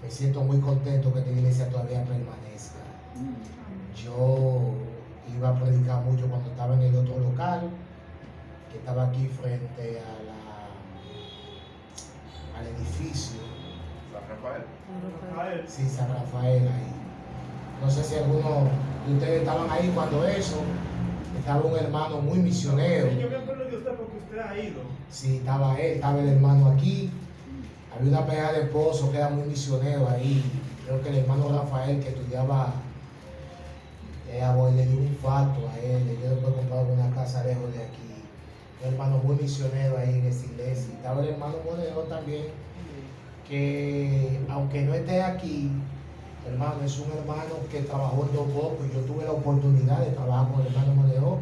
Me siento muy contento que esta iglesia todavía permanezca. Yo iba a predicar mucho cuando estaba en el otro local, que estaba aquí frente al edificio. San Rafael. Sí, San Rafael ahí. No sé si alguno de ustedes estaban ahí cuando eso. Estaba un hermano muy misionero. Sí, yo me acuerdo de usted porque usted ha ido. Sí, estaba él, estaba el hermano aquí. Había una pareja de esposos que era muy misionero ahí. Creo que el hermano Rafael, que estudiaba, le dio un infarto a él. Yo después compraba una casa lejos de aquí. Un hermano muy misionero ahí en esa iglesia. Estaba el hermano Monero también, que aunque no esté aquí, hermano, es un hermano que trabajó en Don Bosco. Yo tuve la oportunidad de trabajar con el hermano Monero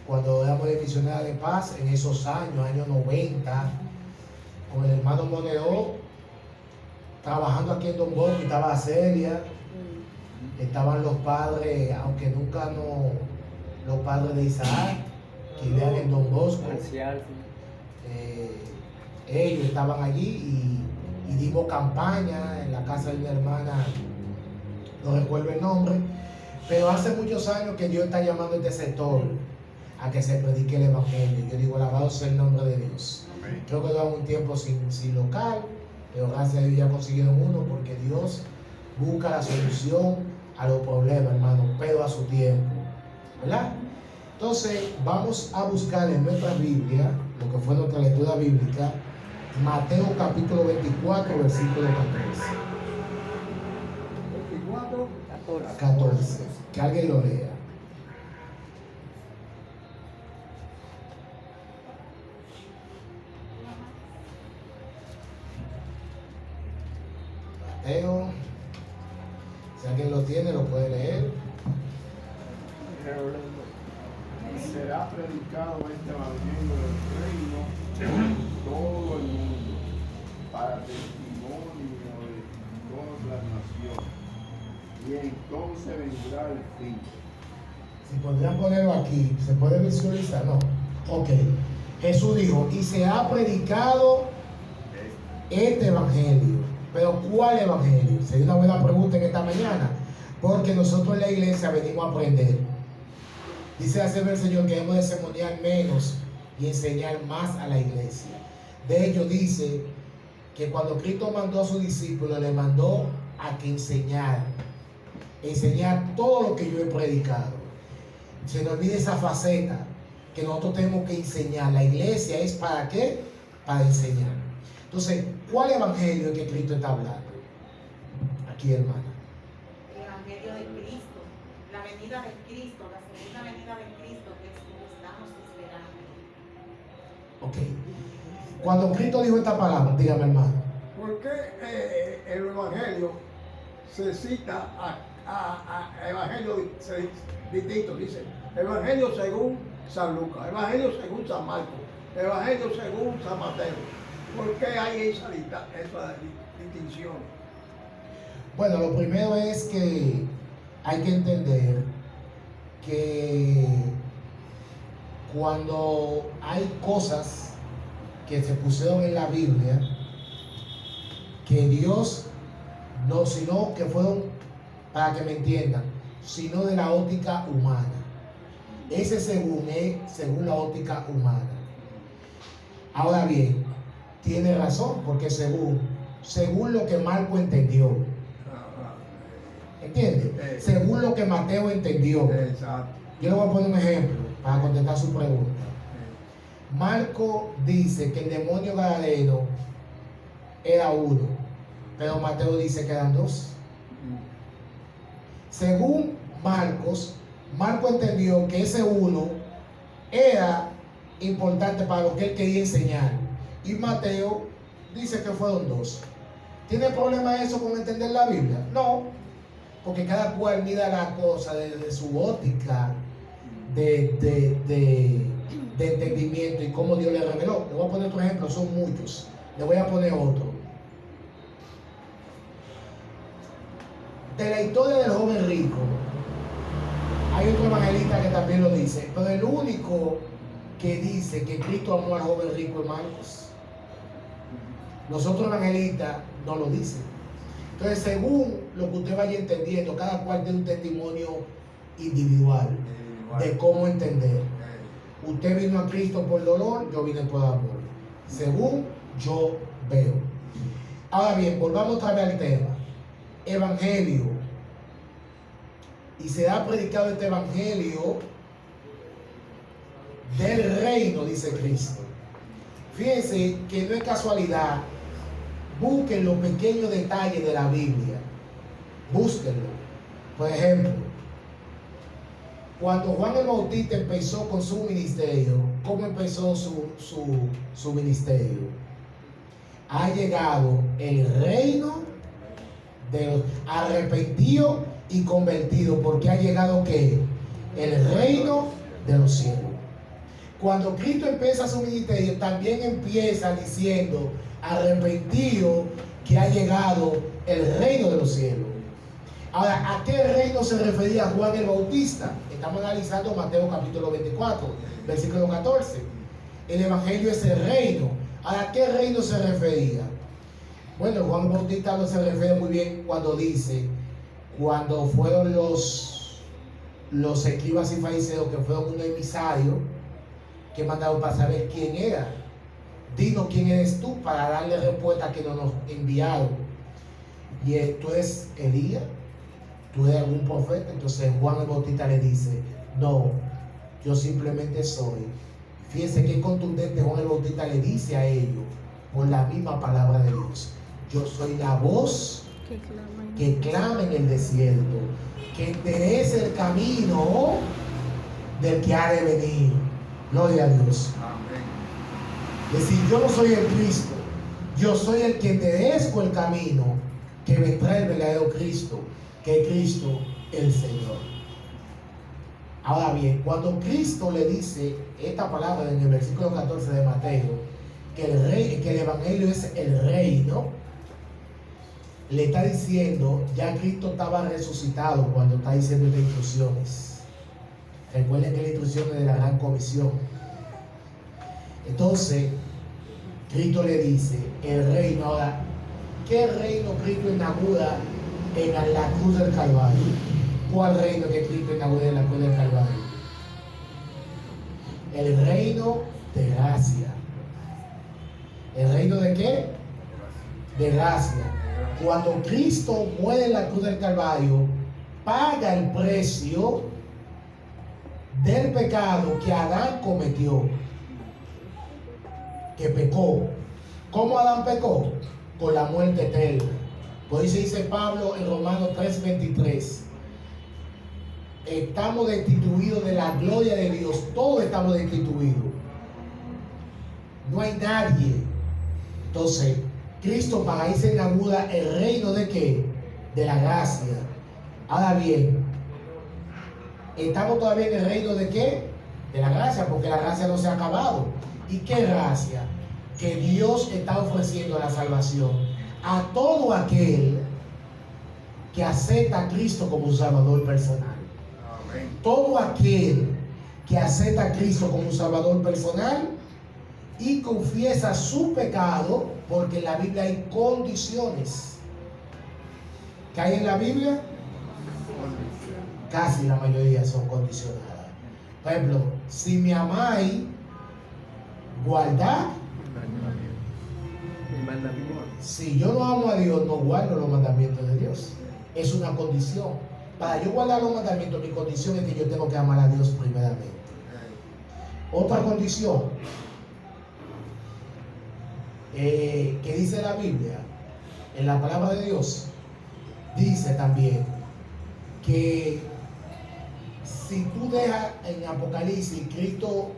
cuando éramos de Misionera de Paz en esos años 90. Con el hermano Moneo, trabajando aquí en Don Bosco, estaba Celia, estaban los padres, aunque nunca no, los padres de Isaac, que vivían en Don Bosco. Ellos estaban allí y dimos campaña en la casa de mi hermana, no recuerdo el nombre, pero hace muchos años que Dios está llamando a este sector a que se predique el evangelio. Yo digo, alabado sea el nombre de Dios. Creo que llevan un tiempo sin local, pero gracias a Dios ya consiguieron uno, porque Dios busca la solución a los problemas, hermano, pero a su tiempo, ¿verdad? Entonces vamos a buscar en nuestra Biblia, lo que fue nuestra lectura bíblica, Mateo capítulo 24, versículo 14. 24, 14. Que alguien lo lea. Mateo, si alguien lo tiene, lo puede leer. Será predicado este evangelio del reino en todo el mundo para testimonio de todas las naciones, y entonces vendrá el fin. Si podrían ponerlo aquí, ¿se puede visualizar? No. Ok. Jesús dijo, y se ha predicado este evangelio. Pero ¿cuál evangelio? Sería una buena pregunta en esta mañana, porque nosotros en la iglesia venimos a aprender. Dice hace el Señor que debemos de sermonear menos y enseñar más a la iglesia. De hecho dice que cuando Cristo mandó a sus discípulos, le mandó a que enseñar todo lo que yo he predicado. Se nos olvide esa faceta que nosotros tenemos que enseñar. La iglesia es ¿para qué? Para enseñar. Entonces, ¿cuál evangelio es que Cristo está hablando? Aquí, hermana. El evangelio de Cristo, la venida de Cristo, la segunda venida de Cristo, que es como estamos esperando. Ok. Cuando Cristo dijo esta palabra, dígame, hermano. ¿Por qué el evangelio se cita a evangelio distintos? Dice evangelio según San Lucas, evangelio según San Marcos, evangelio según San Mateo. ¿Por qué hay esa distinción? Bueno, lo primero es que hay que entender que cuando hay cosas que se pusieron en la Biblia, que Dios no, sino que fueron, para que me entiendan, sino de la óptica humana. Ese según es según la óptica humana. Ahora bien, tiene razón, porque según lo que Marco entendió. ¿Entiende? Según lo que Mateo entendió. Exacto. Yo le voy a poner un ejemplo para contestar su pregunta. Marco dice que el demonio gadareno era uno, pero Mateo dice que eran dos. Según Marco entendió que ese uno era importante para lo que él quería enseñar, y Mateo dice que fueron dos. ¿Tiene problema eso con entender la Biblia? No, porque cada cual mira la cosa desde su óptica de entendimiento y cómo Dios le reveló. Le voy a poner otro ejemplo, son muchos. Le voy a poner otro. De la historia del joven rico, hay otro evangelista que también lo dice, pero el único que dice que Cristo amó al joven rico es Marcos. Los otros evangelistas no lo dicen. Entonces, según lo que usted vaya entendiendo, cada cual tiene un testimonio individual de cómo entender. Usted vino a Cristo por dolor, yo vine por amor. Según yo veo. Ahora bien, volvamos otra vez al tema. Evangelio. Y se ha predicado este evangelio del reino, dice Cristo. Fíjense que no es casualidad. Busquen los pequeños detalles de la Biblia. Búsquenlo. Por ejemplo, cuando Juan el Bautista empezó con su ministerio, ¿cómo empezó su ministerio? Ha llegado el reino de los arrepentidos y convertidos, porque ha llegado ¿qué? El reino de los cielos. Cuando Cristo empieza su ministerio, también empieza diciendo arrepentido, que ha llegado el reino de los cielos. Ahora, ¿a qué reino se refería Juan el Bautista? Estamos analizando Mateo capítulo 24, versículo 14. El evangelio es el reino. Ahora, ¿a qué reino se refería? Bueno, Juan el Bautista no se refiere muy bien cuando dice, cuando fueron los escribas y fariseos, que fueron unos emisarios que mandaron para saber quién era. Dinos quién eres tú para darle respuesta que no nos enviaron. Y tú eres Elías, tú eres algún profeta. Entonces Juan el Bautista le dice, no, yo simplemente soy. Fíjense qué contundente Juan el Bautista le dice a ellos por la misma palabra de Dios. Yo soy la voz que clama en el desierto, que enderece el camino del que ha de venir. Gloria a Dios. Es decir, yo no soy el Cristo, yo soy el que enderezco el camino que vendrá el verdadero Cristo, que es Cristo el Señor. Ahora bien, cuando Cristo le dice esta palabra en el versículo 14 de Mateo, que el evangelio es el reino, le está diciendo, ya Cristo estaba resucitado cuando está diciendo estas instrucciones. Recuerden que las instrucciones de la gran comisión. Entonces, Cristo le dice, el reino. Ahora, ¿qué reino Cristo inaugura en la cruz del Calvario? ¿Cuál reino que Cristo inaugura en la cruz del Calvario? El reino de gracia. ¿El reino de qué? De gracia. Cuando Cristo muere en la cruz del Calvario, paga el precio del pecado que Adán cometió, que pecó. ¿Cómo Adán pecó? Con la muerte eterna. Por eso dice Pablo en Romanos 3:23, estamos destituidos de la gloria de Dios. Todos estamos destituidos, no hay nadie. Entonces Cristo para ahí se inaugura el reino de ¿qué? De la gracia. Ahora bien, estamos todavía en el reino de ¿qué? De la gracia, porque la gracia no se ha acabado. ¿Y qué gracia? Que Dios está ofreciendo la salvación a todo aquel que acepta a Cristo como un Salvador personal. Amén. Todo aquel que acepta a Cristo como un Salvador personal y confiesa su pecado, porque en la Biblia hay condiciones. ¿Qué hay en la Biblia? Casi la mayoría son condicionadas. Por ejemplo, si me amáis, guardad. Si yo no amo a Dios, no guardo los mandamientos de Dios. Es una condición. Para yo guardar los mandamientos, mi condición es que yo tengo que amar a Dios primeramente. Otra condición que dice la Biblia, en la palabra de Dios, dice también que si tú dejas en Apocalipsis, Cristo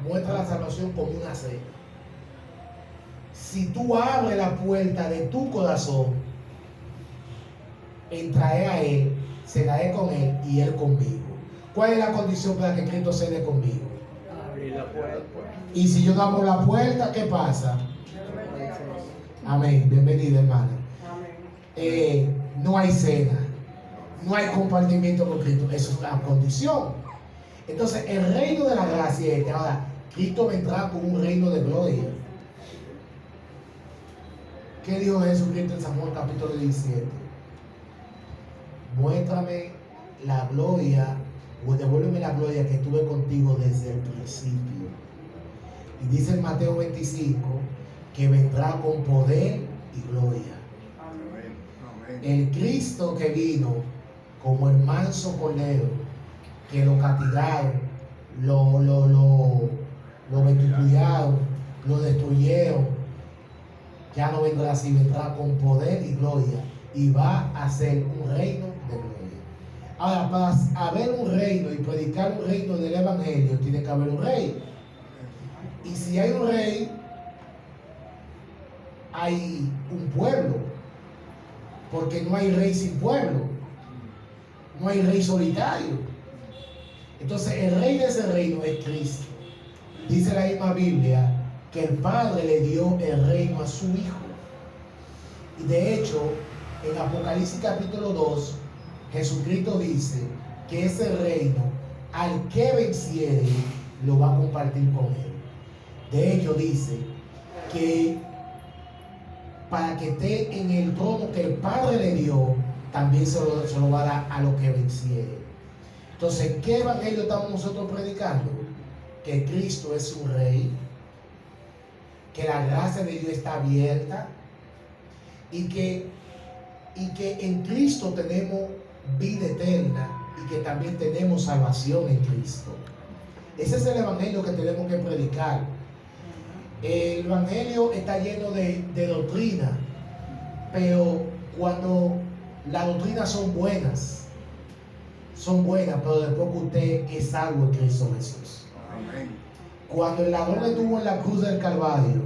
muestra la salvación como una cena. Si tú abres la puerta de tu corazón, entraré a Él, cenaré con Él y Él conmigo. ¿Cuál es la condición para que Cristo cene conmigo? Abrir la puerta. Y si yo no abro la puerta, ¿qué pasa? Amén. Bienvenida, hermana. No hay cena, no hay compartimiento con Cristo. Eso es la condición. Entonces, el reino de la gracia es este. Ahora, Cristo vendrá con un reino de gloria. ¿Qué dijo Jesucristo en San Juan capítulo 17? Muéstrame la gloria, o devuélveme la gloria que tuve contigo desde el principio. Y dice en Mateo 25 que vendrá con poder y gloria. Amén. El Cristo que vino como el manso cordero, que lo castigaron, lo vitupearon, lo destruyeron, ya no vendrá así, vendrá con poder y gloria y va a ser un reino de gloria. Ahora, para haber un reino y predicar un reino del evangelio, tiene que haber un rey. Y si hay un rey, hay un pueblo, porque no hay rey sin pueblo, no hay rey solitario. Entonces el rey de ese reino es Cristo. Dice la misma Biblia que el Padre le dio el reino a su Hijo. Y de hecho, en Apocalipsis capítulo 2, Jesucristo dice que ese reino, al que venciere, lo va a compartir con él. De hecho, dice que para que esté en el trono que el Padre le dio, también se lo va a dar a lo que venciere. Entonces, ¿qué evangelio estamos nosotros predicando? Que Cristo es un rey, que la gracia de Dios está abierta y que en Cristo tenemos vida eterna y que también tenemos salvación en Cristo. Ese es el evangelio que tenemos que predicar. El evangelio está lleno de doctrina, pero cuando las doctrinas son buenas, pero después que usted es salvo en Cristo Jesús. Amén. Cuando el ladrón estuvo en la cruz del Calvario,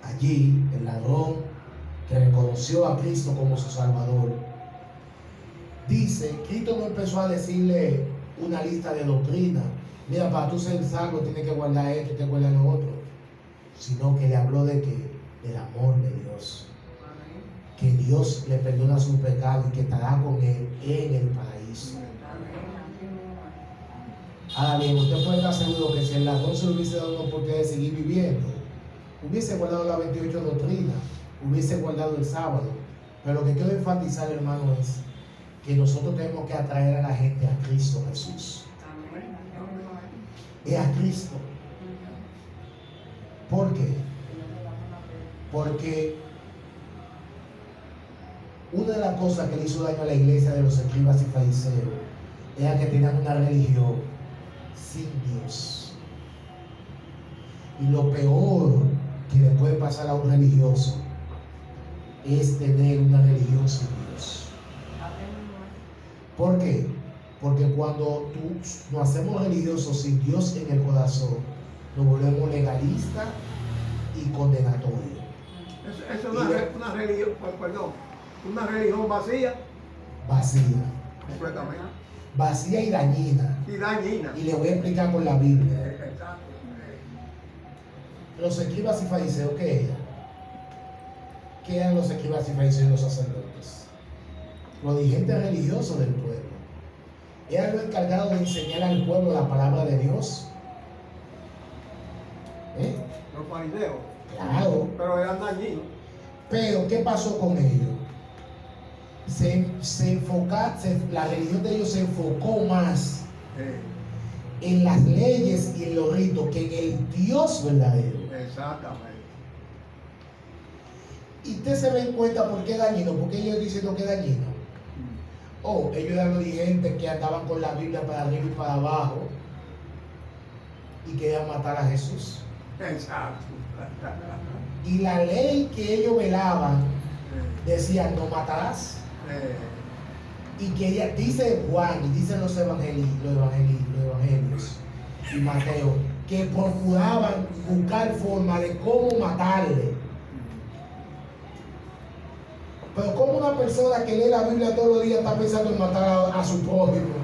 allí el ladrón que reconoció a Cristo como su Salvador, dice, Cristo no empezó a decirle una lista de doctrinas. Mira, para tú ser salvo tienes que guardar esto, tienes que guardar lo otro. Sino que le habló de que del amor de Dios. Que Dios le perdona sus pecados y que estará con él en el paraíso. Ahora bien, usted puede estar seguro que si el ladrón se le hubiese dado una oportunidad de seguir viviendo, hubiese guardado las 28 doctrinas, hubiese guardado el sábado. Pero lo que quiero enfatizar, hermano, es que nosotros tenemos que atraer a la gente a Cristo Jesús. Es a Cristo. ¿Por qué? Porque una de las cosas que le hizo daño a la iglesia de los escribas y fariseos era que tenían una religión sin Dios. Y lo peor que le puede pasar a un religioso es tener una religión sin Dios. ¿Por qué? Porque cuando nos hacemos religiosos sin Dios en el corazón, nos volvemos legalistas y condenatorios. Es una religión, una religión vacía. Vacía. Completamente. Vacía y dañina. Y dañina. Y le voy a explicar con la Biblia. Exacto. Los escribas y fariseos, ¿qué eran? ¿Qué eran los escribas y fariseos y los sacerdotes? Los dirigentes religiosos del pueblo. Eran los encargados de enseñar al pueblo la palabra de Dios. Los fariseos. Claro. Pero eran dañinos. Pero, ¿qué pasó con ellos? La religión de ellos se enfocó más en las leyes y en los ritos que en el Dios verdadero. Exactamente. Y usted se da cuenta por qué dañino, porque ellos dicen que es dañino. Ellos eran los dirigentes que andaban con la Biblia para arriba y para abajo y querían matar a Jesús. Exacto. Y la ley que ellos velaban decía no matarás. Y que ella dice Juan y dicen los evangelios y Mateo que procuraban buscar forma de cómo matarle. Pero como una persona que lee la Biblia todos los días está pensando en matar a su prójimo.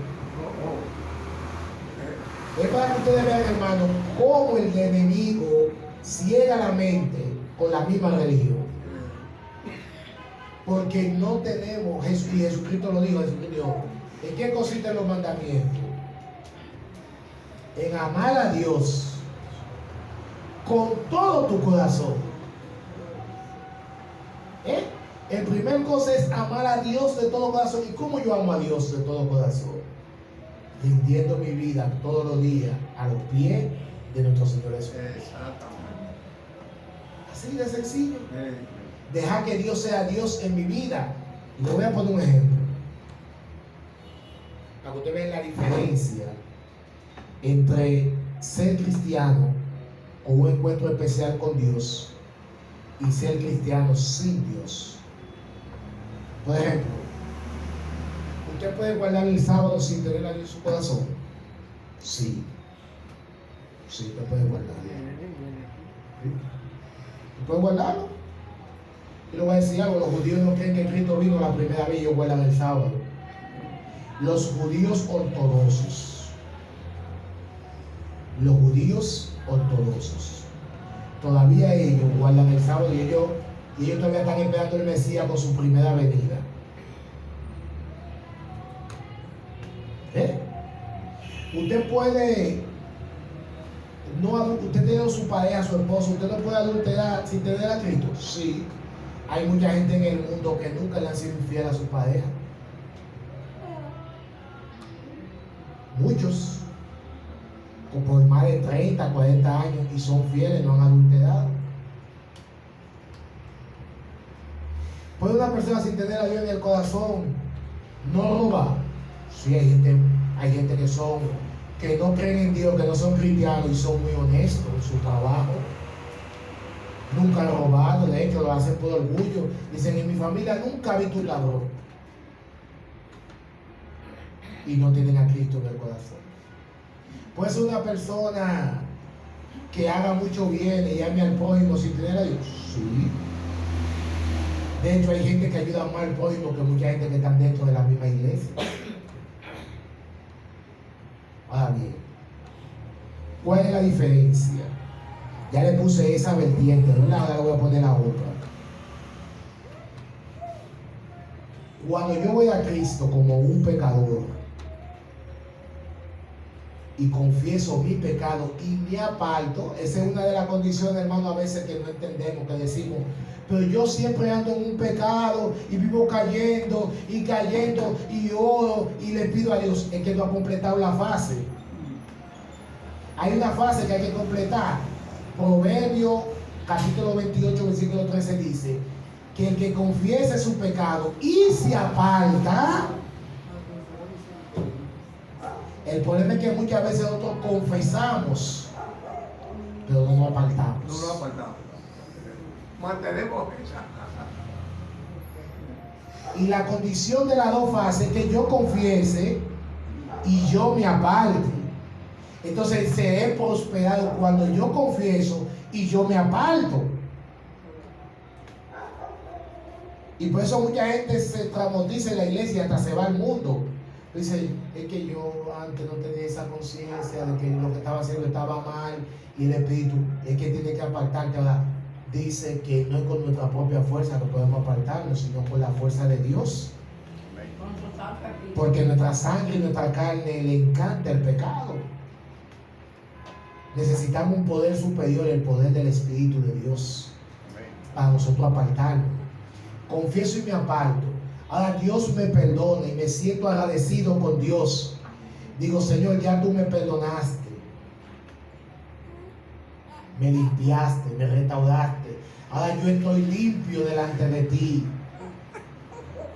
Es para que ustedes vean, hermano, cómo el enemigo ciega la mente con la misma religión. Porque no tenemos, y Jesucristo lo dijo, ¿en qué consisten los mandamientos? En amar a Dios con todo tu corazón El primer cosa es amar a Dios de todo corazón. ¿Y cómo yo amo a Dios de todo corazón? Rindiendo mi vida todos los días a los pies de nuestro Señor Jesús. Exactamente. Así de sencillo. Dejar que Dios sea Dios en mi vida. Y le voy a poner un ejemplo. Para que usted vea la diferencia entre ser cristiano con un encuentro especial con Dios y ser cristiano sin Dios. Por ejemplo, ¿usted puede guardar el sábado sin tener a Dios en su corazón? Sí. Sí, usted puede guardarlo. ¿Sí? ¿Usted puede guardarlo? Y le voy a decir algo, los judíos no creen que Cristo vino la primera vez y ellos guardan el sábado. Los judíos ortodoxos, todavía ellos guardan el sábado y ellos todavía están esperando el Mesías con su primera venida. Usted puede, usted tiene su pareja, su esposo, usted no puede adulterar sin tener a Cristo. Sí, hay mucha gente en el mundo que nunca le han sido infiel a su pareja. Muchos, por más de 30, 40 años y son fieles, no han adulterado. ¿Puede una persona sin tener a Dios en el corazón no robar? Sí, hay gente que no creen en Dios, que no son cristianos y son muy honestos en su trabajo. Nunca han robado, de hecho lo hacen por orgullo. Dicen, en mi familia nunca he visto un ladrón. Y no tienen a Cristo en el corazón. Puede ser una persona que haga mucho bien y llame al prójimo sin tener a Dios. Sí. De hecho, hay gente que ayuda más al prójimo que mucha gente que está dentro de la misma iglesia. Ahora bien, ¿cuál es la diferencia? Ya le puse esa vertiente, ¿verdad? Ahora le voy a poner la otra. Cuando yo voy a Cristo como un pecador y confieso mi pecado y me aparto, esa es una de las condiciones, hermano, a veces que no entendemos, que decimos, pero yo siempre ando en un pecado y vivo cayendo y oro y le pido a Dios. Es que no ha completado la fase. Hay una fase que hay que completar. Proverbio capítulo 28 versículo 13 dice que el que confiese su pecado y se aparta. El problema es que muchas veces nosotros confesamos, pero no nos apartamos. No lo apartamos. Mantenemos esa. Y la condición de las dos fases es que yo confiese y yo me aparte. Entonces seré prosperado cuando yo confieso y yo me aparto. Y por eso mucha gente se traumatiza en la iglesia y hasta se va al mundo. Dice, es que yo antes no tenía esa conciencia de que lo que estaba haciendo estaba mal y el Espíritu es que tiene que apartarte. Ahora dice que no es con nuestra propia fuerza que podemos apartarnos, sino con la fuerza de Dios. Porque nuestra sangre y nuestra carne le encanta el pecado. Necesitamos un poder superior, el poder del Espíritu de Dios, para nosotros apartarnos. Confieso y me aparto. Ahora Dios me perdona y me siento agradecido con Dios. Digo, Señor, ya tú me perdonaste, me limpiaste, me restauraste. Ahora yo estoy limpio delante de ti.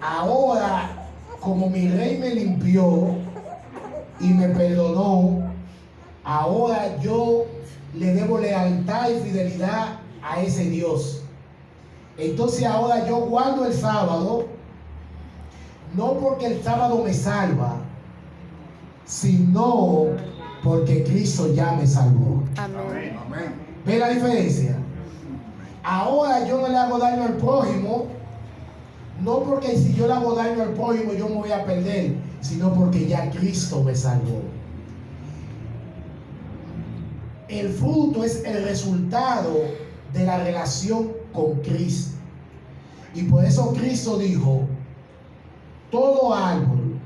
Ahora, como mi Rey me limpió y me perdonó, ahora yo le debo lealtad y fidelidad a ese Dios. Entonces ahora yo guardo el sábado, no porque el sábado me salva, sino porque Cristo ya me salvó. Amén. Amén. ¿Ve la diferencia? Ahora yo no le hago daño al prójimo, no porque si yo le hago daño al prójimo yo me voy a perder, sino porque ya Cristo me salvó. El fruto es el resultado de la relación con Cristo. Y por eso Cristo dijo, todo árbol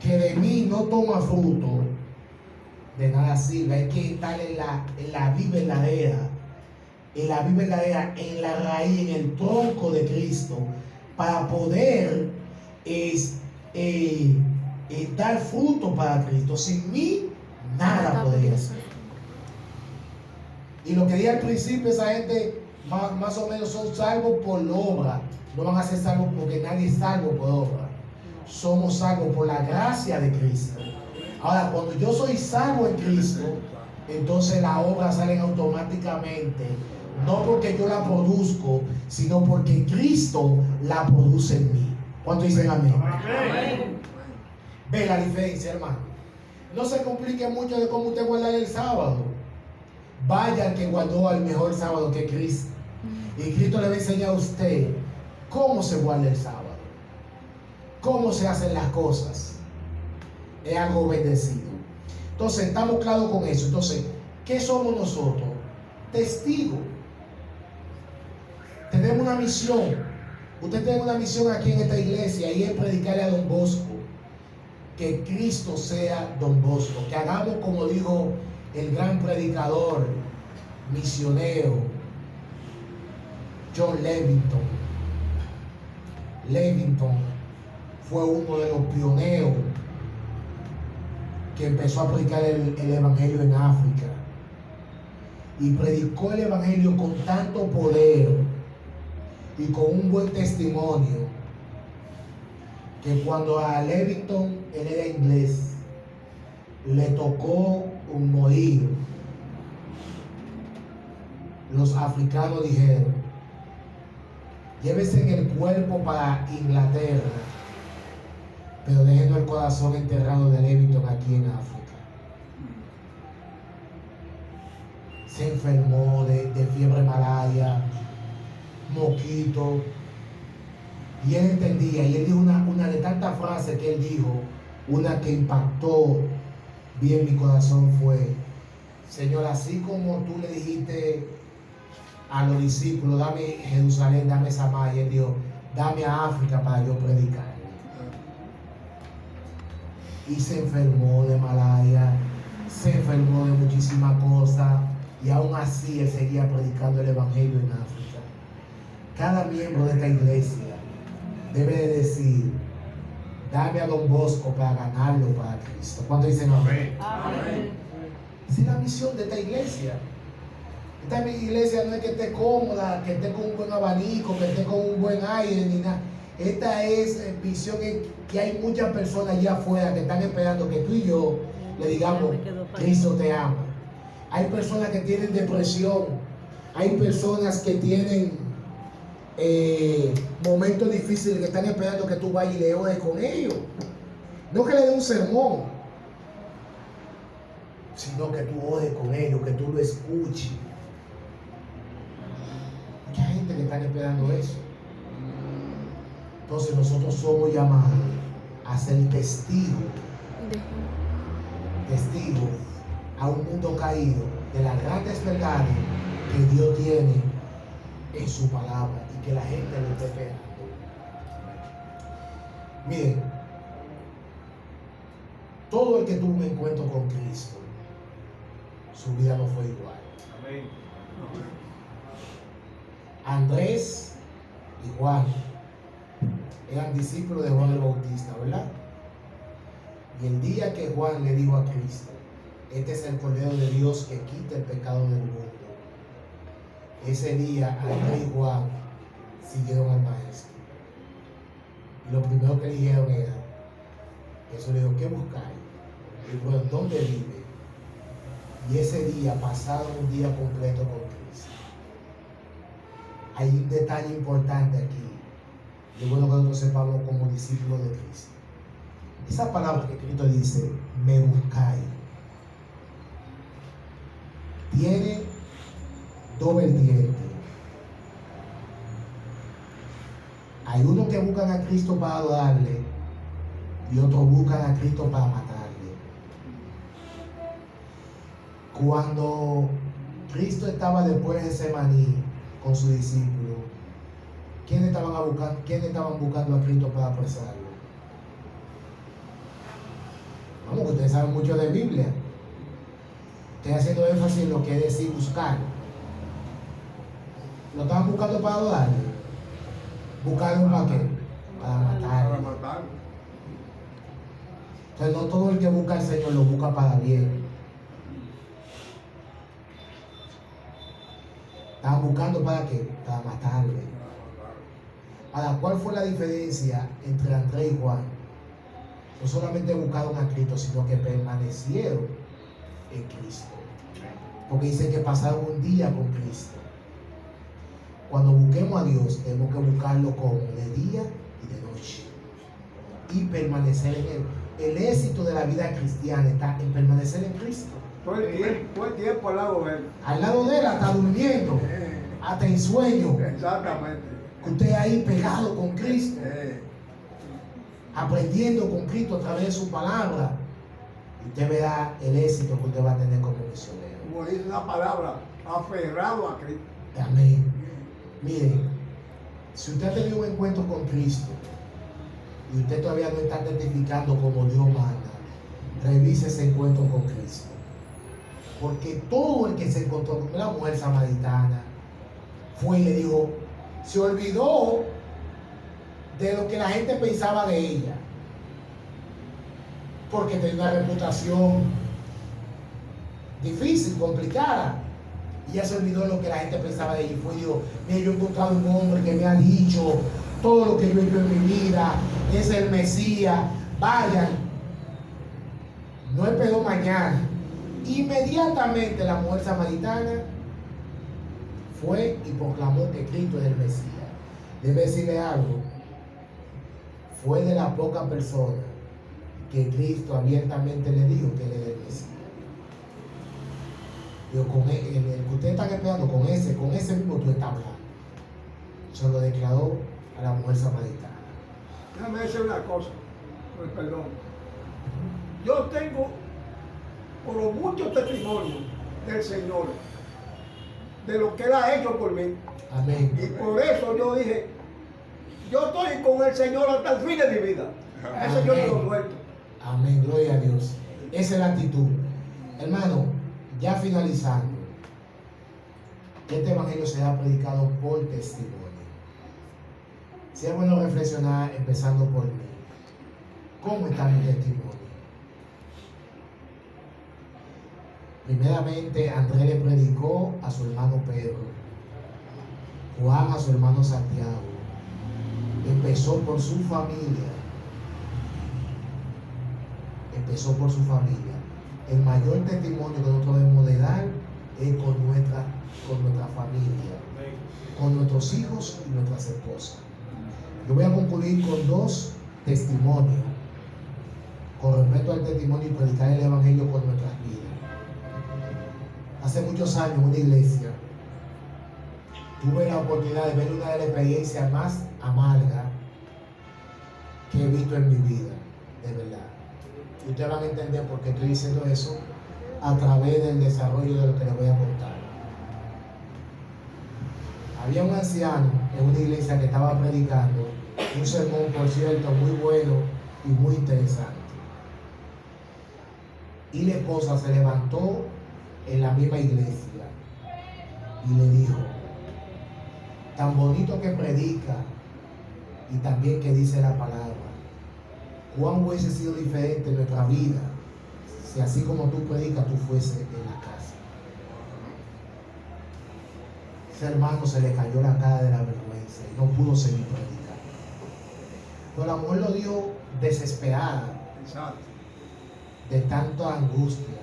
que de mí no toma fruto, de nada sirve. Hay que estar en la vida verdadera en la vida verdadera, en la raíz, en el tronco de Cristo, para poder dar fruto para Cristo. Sin mí, nada podría hacer. Y lo que dije al principio, esa gente más o menos son salvos por la obra. No van a ser salvos porque nadie es salvo por obra. Somos salvos por la gracia de Cristo. Ahora, cuando yo soy salvo en Cristo, entonces las obras salen automáticamente. No porque yo la produzco, sino porque Cristo la produce en mí. ¿Cuántos dicen amén? Amén. Ve la diferencia, hermano. No se complique mucho de cómo usted guardar el sábado. Vaya al que guardó el mejor sábado, que es Cristo. Y Cristo le va a enseñar a usted cómo se guarda el sábado, cómo se hacen las cosas. Es algo bendecido. Entonces, estamos claros con eso. Entonces, ¿qué somos nosotros? Testigos. Tenemos una misión. Usted tiene una misión aquí en esta iglesia, y es predicarle a Don Bosco que Cristo sea Don Bosco. Que hagamos como dijo el gran predicador, misionero, John Levington. Levington fue uno de los pioneros que empezó a predicar el evangelio en África, y predicó el evangelio con tanto poder y con un buen testimonio, que cuando a Levington, él era inglés, le tocó morir, los africanos dijeron: llévese en el cuerpo para Inglaterra, pero déjenos el corazón enterrado de Levington aquí en África. Se enfermó de fiebre malaria, moquito, y él entendía, y él dijo una de tantas frases que él dijo, una que impactó bien mi corazón fue: Señor, así como tú le dijiste a los discípulos, dame Jerusalén, dame Samaria, él dijo, dame a África para yo predicar. Y se enfermó de malaria, se enfermó de muchísimas cosas, y aún así él seguía predicando el evangelio en África. Cada miembro de esta iglesia debe de decir: dame a Don Bosco para ganarlo para Cristo. ¿Cuántos dicen amén? Amén. Esa es la misión de esta iglesia. Esta iglesia no es que esté cómoda, que esté con un buen abanico, que esté con un buen aire, ni nada. Esta es misión que hay muchas personas allá afuera que están esperando que tú y yo le digamos: Cristo te ama. Hay personas que tienen depresión, hay personas que tienen momentos difíciles, que están esperando que tú vayas y le ores con ellos. No que le dé un sermón, sino que tú ores con ellos, que tú lo escuches. Mucha gente que está esperando eso. Entonces nosotros somos llamados a ser testigos a un mundo caído de las grandes verdades que Dios tiene en su palabra, y que la gente lo esté esperando. Miren, todo el que tuvo un encuentro con Cristo, su vida no fue igual. Amén. Andrés y Juan eran discípulos de Juan el Bautista, ¿verdad? Y el día que Juan le dijo a Cristo: este es el Cordero de Dios que quita el pecado del mundo, ese día Andrés y Juan siguieron al maestro. Y lo primero que dijeron era, Jesús le dijo: ¿qué buscáis? Y dijo: ¿dónde vive? Y ese día pasaron un día completo con Cristo. Hay un detalle importante aquí. Y es bueno que nosotros sepamos como discípulos de Cristo. Esa palabra que Cristo dice, me buscáis, tiene dos vertientes. Hay unos que buscan a Cristo para adorarle, y otros buscan a Cristo para matarle. Cuando Cristo estaba después de Getsemaní con sus discípulos, ¿quiénes estaban buscando a Cristo para apresarlo? Vamos, que ustedes saben mucho de Biblia. Estoy haciendo énfasis en lo que es decir buscar. Lo estaban buscando para adorarle. Buscaron para qué? Para Para matarlo. matarlo. Entonces no todo el que busca al Señor lo busca para bien. Estaban buscando para qué? Para matarle. Ahora, ¿cuál fue la diferencia entre Andrés y Juan? No solamente buscaron a Cristo, sino que permanecieron en Cristo. Porque dicen que pasaron un día con Cristo. Cuando busquemos a Dios, tenemos que buscarlo como de día y de noche. Y permanecer en Él. El éxito de la vida cristiana está en permanecer en Cristo. Todo el tiempo al lado de él. Al lado de Él, hasta durmiendo, hasta en sueño. Exactamente. Que usted ahí pegado con Cristo, aprendiendo con Cristo a través de su palabra. Y usted verá el éxito que usted va a tener como misionero. Como dice la palabra, aferrado a Cristo. Amén. Miren, si usted ha tenido un encuentro con Cristo y usted todavía no está testificando como Dios manda, revise ese encuentro con Cristo. Porque todo el que se encontró con la mujer samaritana fue y le dijo, se olvidó de lo que la gente pensaba de ella, porque tenía una reputación difícil, complicada. Y ella se olvidó de lo que la gente pensaba de ella y fue y dijo, mira, yo he encontrado un hombre que me ha dicho todo lo que yo he hecho en mi vida, es el Mesías, vayan. No esperó mañana. Inmediatamente la mujer samaritana fue y proclamó que Cristo es el Mesías. Debe decirle algo, fue de las pocas personas que Cristo abiertamente le dijo que él era el Mesías. Digo, con el que usted está esperando, con ese mismo tú estás hablando. Se lo declaró a la mujer samaritana. Déjame decir una cosa, pues, perdón. Yo tengo por los muchos testimonios del Señor, de lo que Él ha hecho por mí. Amén. Y por eso yo dije, yo estoy con el Señor hasta el fin de mi vida. Eso yo no lo suelto. Amén, gloria a Dios. Esa es la actitud. Hermano, ya finalizando, este evangelio será predicado por testimonio. Si es bueno reflexionar empezando por mí. ¿Cómo está mi testimonio? Primeramente, Andrés le predicó a su hermano Pedro, Juan a su hermano Santiago. Empezó por su familia. Empezó por su familia. El mayor testimonio que nosotros debemos de dar es con nuestra familia, con nuestros hijos y nuestras esposas. Yo voy a concluir con 2 testimonios con respecto al testimonio y predicar el evangelio con nuestras vidas. Hace muchos años en una iglesia tuve la oportunidad de ver una de las experiencias más amargas que he visto en mi vida, de verdad. Y ustedes van a entender por qué estoy diciendo eso a través del desarrollo de lo que les voy a contar. Había un anciano en una iglesia que estaba predicando un sermón, por cierto, muy bueno y muy interesante. Y la esposa se levantó en la misma iglesia y le dijo, tan bonito que predica y también que dice la palabra, ¿cuán hubiese sido diferente en nuestra vida si así como tú predicas tú fuese en la casa? Ese hermano se le cayó la cara de la vergüenza y no pudo seguir predicando. Pero la mujer lo dio desesperada. Exacto. De tanta angustia.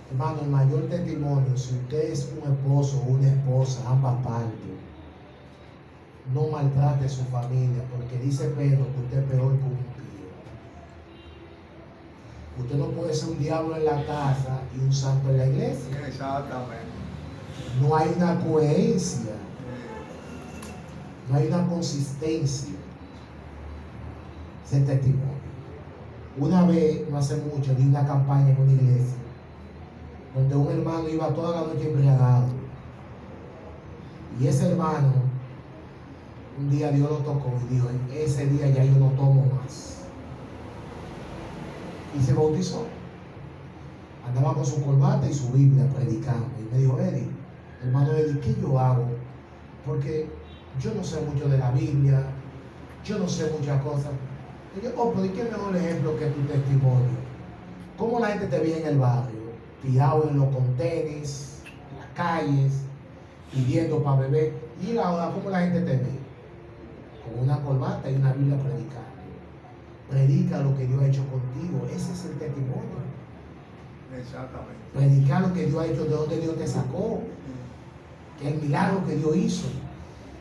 Hermano, el mayor testimonio, si usted es un esposo o una esposa, ambas partes, no maltrate a su familia, porque dice Pedro que usted es peor que un impío. Usted no puede ser un diablo en la casa y un santo en la iglesia. Exactamente. No hay una coherencia, no hay una consistencia. Ese testimonio. Una vez, no hace mucho, di una campaña en una iglesia donde un hermano iba toda la noche embriagado. Y ese hermano, un día Dios lo tocó y dijo, ese día ya yo no tomo más. Y se bautizó. Andaba con su corbata y su Biblia predicando. Y me dijo, Eddie, hermano Eddie, ¿qué yo hago porque yo no sé mucho de la Biblia, yo no sé muchas cosas. Y yo, pero ¿y qué mejor ejemplo que tu testimonio? ¿Cómo la gente te ve en el barrio? Tirado en los contenes, en las calles, pidiendo para beber. Y ahora, ¿cómo la gente te ve? Con una corbata y una Biblia predicando. Predica lo que Dios ha hecho contigo. Ese es el testimonio. Exactamente. Predicar lo que Dios ha hecho, de donde Dios te sacó. Que el milagro que Dios hizo.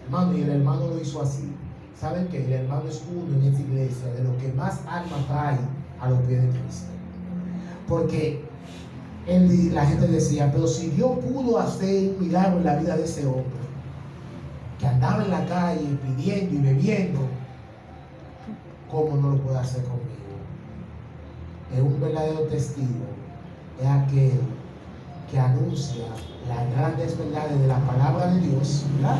Hermano, y el hermano lo hizo así. ¿Saben qué? El hermano es uno en esta iglesia de lo que más alma trae a los pies de Cristo. Porque la gente decía, pero si Dios pudo hacer un milagro en la vida de ese hombre, que andaba en la calle pidiendo y bebiendo, ¿cómo no lo puede hacer conmigo? Es un verdadero testigo, es aquel que anuncia las grandes verdades de la palabra de Dios, ¿verdad?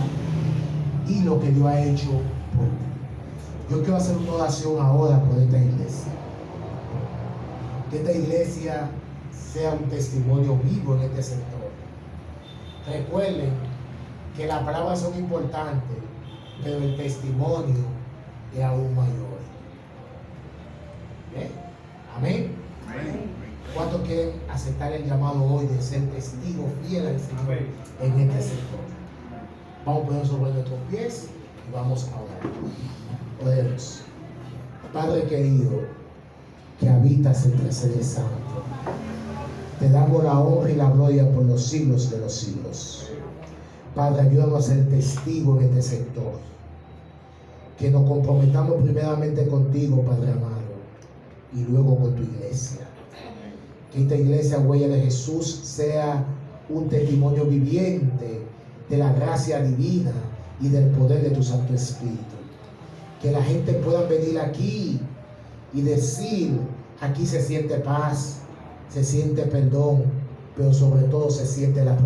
Y lo que Dios ha hecho por ti. Yo quiero hacer una oración ahora por esta iglesia. Que esta iglesia sea un testimonio vivo en este sector. Recuerden que las palabras son importantes, pero el testimonio es aún mayor. ¿Bien? Amén. ¿Cuántos quieren aceptar el llamado hoy de ser testigo fiel al Señor en este sector? Vamos a poner sobre nuestros pies y vamos a orar. Oremos. Padre querido, que habitas entre seres santos, te damos la honra y la gloria por los siglos de los siglos. Padre, ayúdanos a ser testigos en este sector. Que nos comprometamos primeramente contigo, Padre amado, y luego con tu iglesia. Que esta iglesia, Huella de Jesús, sea un testimonio viviente de la gracia divina y del poder de tu Santo Espíritu. Que la gente pueda venir aquí y decir, aquí se siente paz, se siente perdón, pero sobre todo se siente la presencia